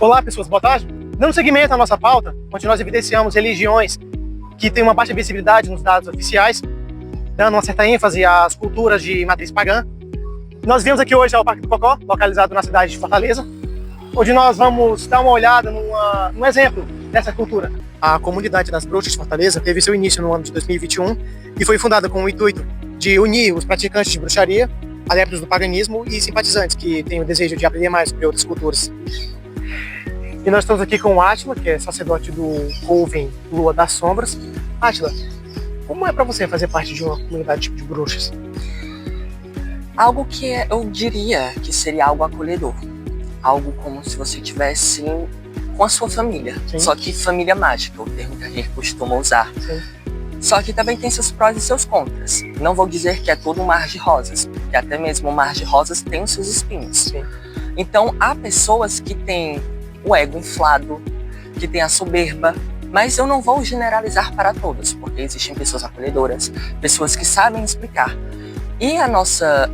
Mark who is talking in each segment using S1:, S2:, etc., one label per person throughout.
S1: Olá, pessoas, boa tarde. Dando seguimento à nossa pauta, onde nós evidenciamos religiões que têm uma baixa visibilidade nos dados oficiais, dando uma certa ênfase às culturas de matriz pagã. Nós viemos aqui hoje ao Parque do Cocó, localizado na cidade de Fortaleza, onde nós vamos dar uma olhada num exemplo dessa cultura. A comunidade das bruxas de Fortaleza teve seu início no ano de 2021 e foi fundada com o intuito de unir os praticantes de bruxaria, adeptos do paganismo e simpatizantes que têm o desejo de aprender mais sobre outras culturas. E nós estamos aqui com o Átila, que é sacerdote do Coven Lua das Sombras. Átila, como é para você fazer parte de uma comunidade tipo de bruxas?
S2: Algo que eu diria que seria algo acolhedor. Algo como se você estivesse com a sua família. Sim. Só que família mágica, o termo que a gente costuma usar.
S1: Sim.
S2: Só que também tem seus prós e seus contras. Não vou dizer que é todo um mar de rosas, porque até mesmo o mar de rosas tem os seus espinhos.
S1: Sim.
S2: Então há pessoas que têm o ego inflado, que tem a soberba, mas eu não vou generalizar para todos, porque existem pessoas acolhedoras, pessoas que sabem explicar. E a nossa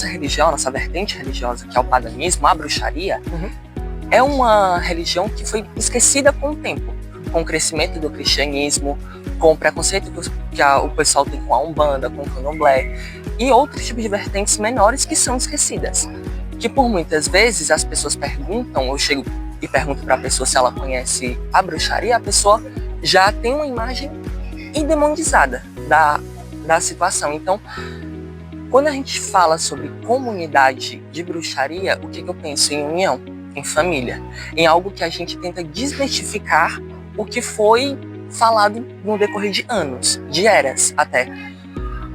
S2: religião, a nossa vertente religiosa, que é o paganismo, a bruxaria, é uma religião que foi esquecida com o tempo, com o crescimento do cristianismo, com o preconceito que o pessoal tem com a Umbanda, com o Candomblé, e outros tipos de vertentes menores que são esquecidas. Que por muitas vezes as pessoas perguntam, eu chego e pergunto para a pessoa se ela conhece a bruxaria, a pessoa já tem uma imagem endemonizada da situação. Então, quando a gente fala sobre comunidade de bruxaria, o que eu penso? Em união, em família, em algo que a gente tenta desmistificar o que foi falado no decorrer de anos, de eras até.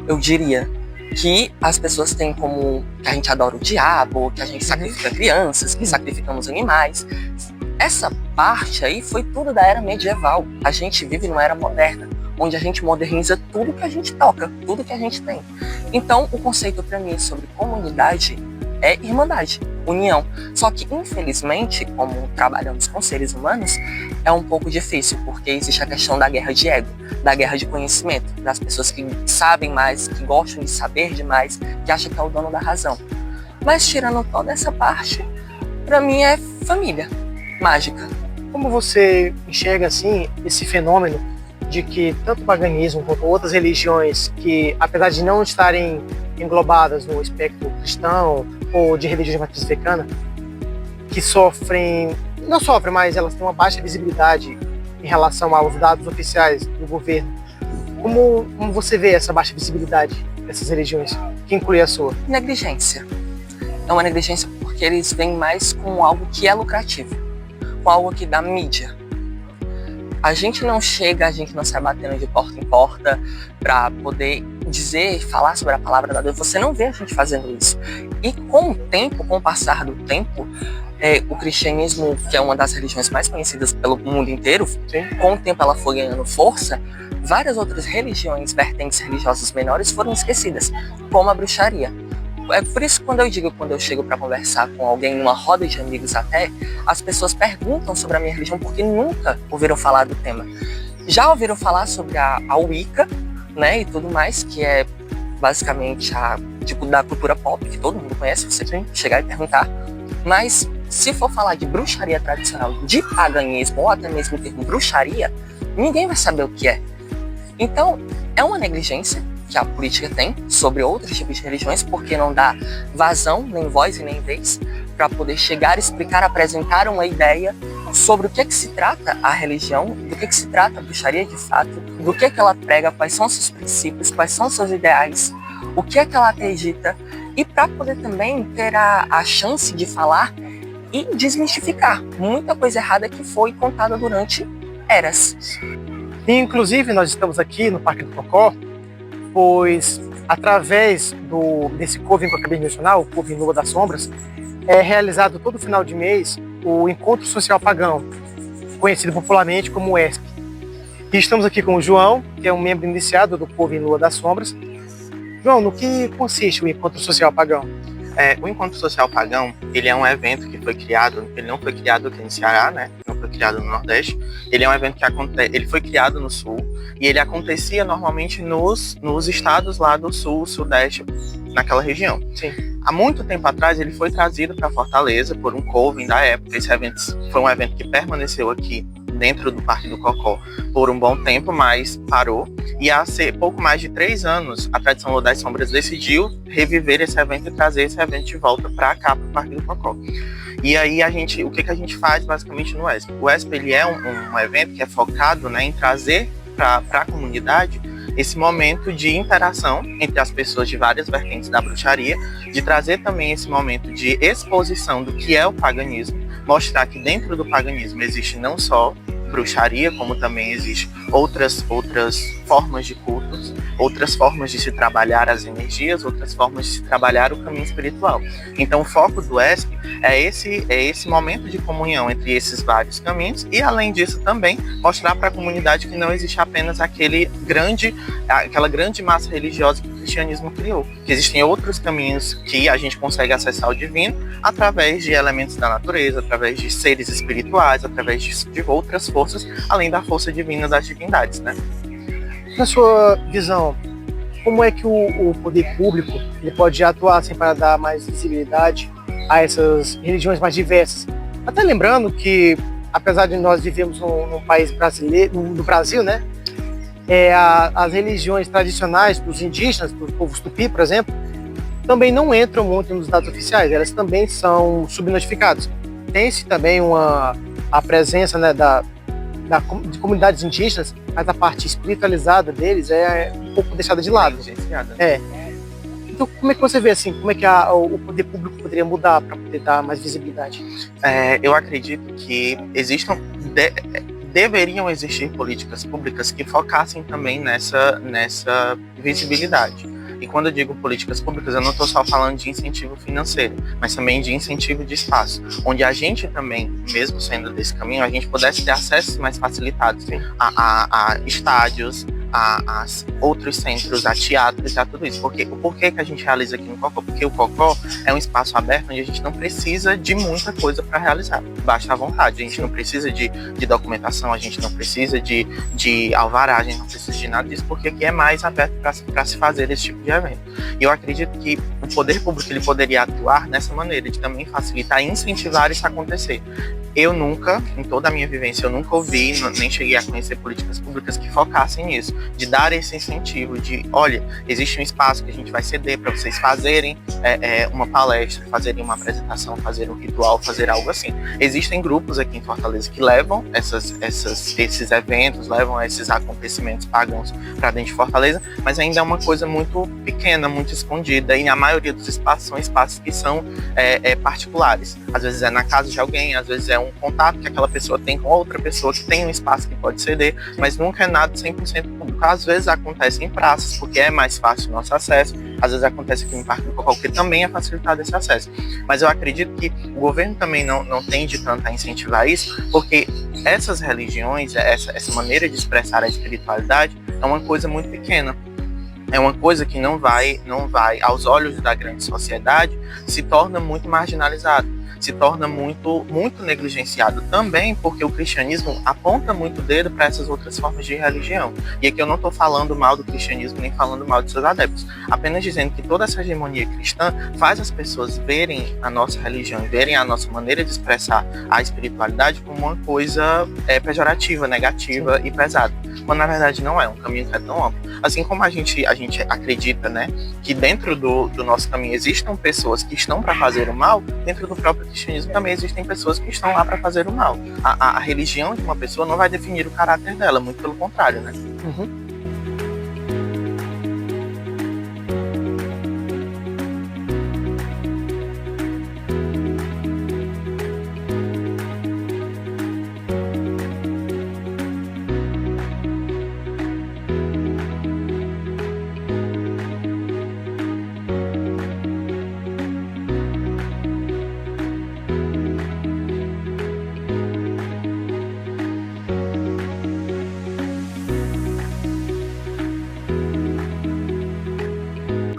S2: Eu diria que as pessoas têm como que a gente adora o diabo, que a gente sacrifica crianças, que sacrificamos animais. Essa parte aí foi tudo da era medieval. A gente vive numa era moderna, onde a gente moderniza tudo que a gente toca, tudo que a gente tem. Então, o conceito para mim sobre comunidade é irmandade, união. Só que, infelizmente, como trabalhamos com seres humanos, é um pouco difícil, porque existe a questão da guerra de ego, da guerra de conhecimento, das pessoas que sabem mais, que gostam de saber demais, que acham que é o dono da razão. Mas, tirando toda essa parte, para mim é família mágica.
S1: Como você enxerga, assim, esse fenômeno de que tanto o paganismo quanto outras religiões que, apesar de não estarem englobadas no espectro cristão ou de religião de matriz africana, que não sofrem, mas elas têm uma baixa visibilidade em relação aos dados oficiais do governo. Como você vê essa baixa visibilidade dessas religiões, que inclui a sua?
S2: Negligência. É uma negligência porque eles vêm mais com algo que é lucrativo, com algo que dá mídia. A gente não sai batendo de porta em porta para poder dizer, falar sobre a palavra da Deus. Você não vê a gente fazendo isso. E com o tempo, com o passar do tempo, o cristianismo, que é uma das religiões mais conhecidas pelo mundo inteiro, com o tempo ela foi ganhando força, várias outras religiões, vertentes religiosas menores foram esquecidas, como a bruxaria. É por isso que quando eu chego para conversar com alguém numa roda de amigos até, as pessoas perguntam sobre a minha religião porque nunca ouviram falar do tema. Já ouviram falar sobre a Wicca, né, e tudo mais, que é basicamente tipo da cultura pop, que todo mundo conhece, você chegar e perguntar. Mas se for falar de bruxaria tradicional, de paganismo ou até mesmo o termo bruxaria, ninguém vai saber o que é. Então, é uma negligência que a política tem sobre outros tipos de religiões, porque não dá vazão, nem voz e nem vez, para poder chegar, explicar, apresentar uma ideia sobre o que se trata a religião, do que se trata a bruxaria de fato, do que ela prega, quais são seus princípios, quais são seus ideais, o que ela acredita, e para poder também ter a chance de falar e desmistificar muita coisa errada que foi contada durante eras.
S1: E, inclusive, nós estamos aqui no Parque do Cocó, pois através desse Coven que eu acabei de mencionar, o Coven Lua das Sombras, é realizado todo final de mês o Encontro Social Pagão, conhecido popularmente como ESP. E estamos aqui com o João, que é um membro iniciado do Coven Lua das Sombras. João, no que consiste o Encontro Social Pagão?
S3: O Encontro Social Pagão, ele é um evento que foi criado, ele não foi criado aqui em Ceará, né, no foi criado no Nordeste. Ele é um evento que ele foi criado no Sul e ele acontecia normalmente nos estados lá do Sul, Sudeste, naquela região.
S1: Sim.
S3: Há muito tempo atrás ele foi trazido para Fortaleza por um coven da época. Esse evento foi um evento que permaneceu aqui dentro do Parque do Cocó por um bom tempo, mas parou. E há pouco mais de 3 anos, a Tradição Lua das Sombras decidiu reviver esse evento e trazer esse evento de volta para cá, para o Parque do Cocó. E aí o que a gente faz basicamente no ESP? O ESP ele é um evento que é focado, né, em trazer para a comunidade esse momento de interação entre as pessoas de várias vertentes da bruxaria, de trazer também esse momento de exposição do que é o paganismo, mostrar que dentro do paganismo existe não só bruxaria, como também existe outras formas de cultos, outras formas de se trabalhar as energias, outras formas de se trabalhar o caminho espiritual. Então o foco do ESP é esse momento de comunhão entre esses vários caminhos e, além disso, também mostrar para a comunidade que não existe apenas aquela grande massa religiosa que o cristianismo criou, que existem outros caminhos que a gente consegue acessar o divino através de elementos da natureza, através de seres espirituais, através de outras forças, além da força divina das divindades, né?
S1: Na sua visão, como é que o poder público ele pode atuar assim, para dar mais visibilidade a essas religiões mais diversas? Até lembrando que, apesar de nós vivermos num país brasileiro, no Brasil, né? As religiões tradicionais dos indígenas, dos povos tupi, por exemplo, também não entram muito nos dados oficiais, elas também são subnotificadas. Tem-se também a presença, né, de comunidades indígenas, mas a parte espiritualizada deles é um pouco deixada de lado. Então, como é que você vê assim, como é que o poder público poderia mudar para poder dar mais visibilidade?
S3: Eu acredito que deveriam existir políticas públicas que focassem também nessa visibilidade. E quando eu digo políticas públicas, eu não estou só falando de incentivo financeiro, mas também de incentivo de espaço, onde a gente também, mesmo sendo desse caminho, a gente pudesse ter acessos mais facilitados a estádios, a outros centros, a teatros, a tudo isso. Porque o porquê que a gente realiza aqui no Cocó? Porque o Cocó é um espaço aberto onde a gente não precisa de muita coisa para realizar. Basta a vontade. A gente não precisa de documentação, a gente não precisa de alvará, a gente não precisa de nada disso, porque aqui é mais aberto para se fazer esse tipo de evento. E eu acredito que o poder público ele poderia atuar nessa maneira, de também facilitar e incentivar isso a acontecer. Eu nunca, em toda a minha vivência, eu nunca ouvi, nem cheguei a conhecer políticas públicas que focassem nisso, de dar esse incentivo, de, olha, existe um espaço que a gente vai ceder para vocês fazerem uma palestra, fazerem uma apresentação, fazer um ritual, fazer algo assim. Existem grupos aqui em Fortaleza que levam esses eventos, levam esses acontecimentos pagãos para dentro de Fortaleza, mas ainda é uma coisa muito pequena, muito escondida, e a maioria dos espaços são espaços que são particulares. Às vezes é na casa de alguém, às vezes é um contato que aquela pessoa tem com outra pessoa que tem um espaço que pode ceder, mas nunca é nada 100% público. Às vezes acontece em praças, porque é mais fácil o nosso acesso, às vezes acontece aqui no Parque do Cocó, porque também é facilitado esse acesso. Mas eu acredito que o governo também não tende tanto a incentivar isso, porque essas religiões, essa maneira de expressar a espiritualidade é uma coisa muito pequena. É uma coisa que não vai, aos olhos da grande sociedade, se torna muito marginalizado, se torna muito negligenciado também, porque o cristianismo aponta muito o dedo para essas outras formas de religião. E aqui eu não estou falando mal do cristianismo, nem falando mal de seus adeptos, apenas dizendo que toda essa hegemonia cristã faz as pessoas verem a nossa religião, verem a nossa maneira de expressar a espiritualidade como uma coisa pejorativa, negativa e pesada, quando na verdade não é um caminho que é tão amplo. Assim como a gente acredita, né, que dentro do nosso caminho existam pessoas que estão para fazer o mal, dentro do próprio cristianismo também existem pessoas que estão lá para fazer o mal. A religião de uma pessoa não vai definir o caráter dela, muito pelo contrário, né?
S1: Uhum.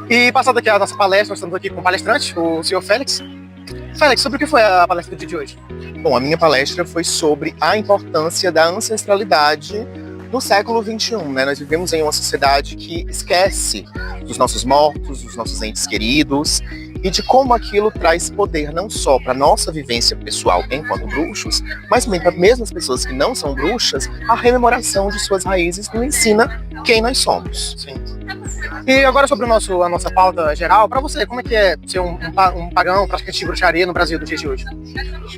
S1: E passando aqui a nossa palestra, nós estamos aqui com o palestrante, o senhor Félix. Félix, sobre o que foi a palestra do dia de hoje?
S4: Bom, a minha palestra foi sobre a importância da ancestralidade no século XXI, né? Nós vivemos em uma sociedade que esquece dos nossos mortos, dos nossos entes queridos, e de como aquilo traz poder não só para nossa vivência pessoal enquanto bruxos, mas também para mesmo as pessoas que não são bruxas, a rememoração de suas raízes nos ensina quem nós somos.
S1: Sim. E agora sobre a nossa pauta geral, para você, como é que é ser um pagão praticante de bruxaria no Brasil do dia de hoje?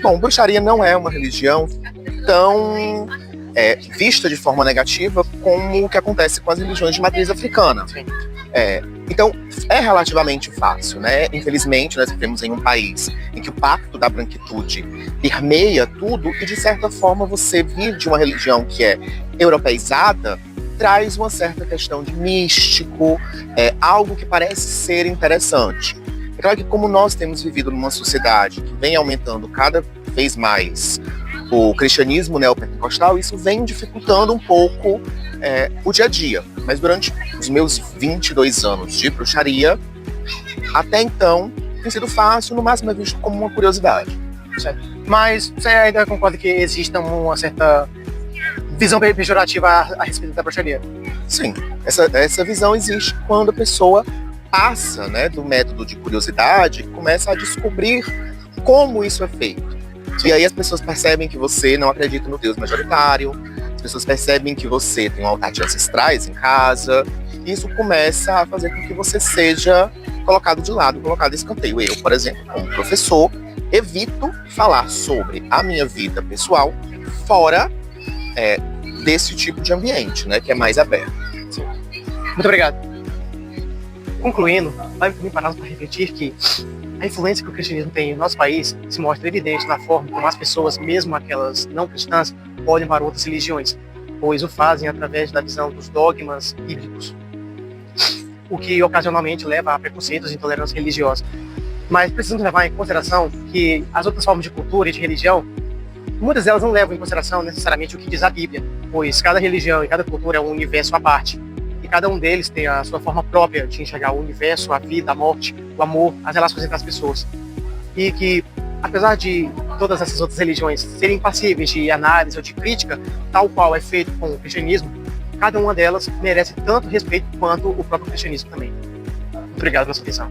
S4: Bom, bruxaria não é uma religião tão vista de forma negativa como o que acontece com as religiões de matriz africana.
S1: Sim.
S4: Então, é relativamente fácil, né? Infelizmente, nós vivemos em um país em que o pacto da branquitude permeia tudo e, de certa forma, você vir de uma religião que é europeizada traz uma certa questão de místico, algo que parece ser interessante. É claro que como nós temos vivido numa sociedade que vem aumentando cada vez mais o cristianismo neopentecostal, isso vem dificultando um pouco o dia a dia. Mas durante os meus 22 anos de bruxaria, até então, tem sido fácil, no máximo é visto como uma curiosidade.
S1: Certo. Mas você ainda concorda que exista uma certa visão pejorativa a respeito da bruxaria?
S4: Sim, essa visão existe quando a pessoa passa, né, do método de curiosidade e começa a descobrir como isso é feito. E aí as pessoas percebem que você não acredita no Deus majoritário, as pessoas percebem que você tem um altar de ancestrais em casa, e isso começa a fazer com que você seja colocado de lado, colocado em escanteio. Eu, por exemplo, como professor, evito falar sobre a minha vida pessoal fora desse tipo de ambiente, né, que é mais aberto.
S1: Muito obrigado. Concluindo, vale também parar para refletir que a influência que o cristianismo tem no nosso país se mostra evidente na forma como as pessoas, mesmo aquelas não cristãs, olham para outras religiões, pois o fazem através da visão dos dogmas bíblicos, o que ocasionalmente leva a preconceitos e intolerância religiosa. Mas precisamos levar em consideração que as outras formas de cultura e de religião, muitas delas não levam em consideração necessariamente o que diz a Bíblia, pois cada religião e cada cultura é um universo à parte. E cada um deles tem a sua forma própria de enxergar o universo, a vida, a morte, o amor, as relações entre as pessoas. E que, apesar de todas essas outras religiões serem passíveis de análise ou de crítica, tal qual é feito com o cristianismo, cada uma delas merece tanto respeito quanto o próprio cristianismo também. Muito obrigado pela sua atenção.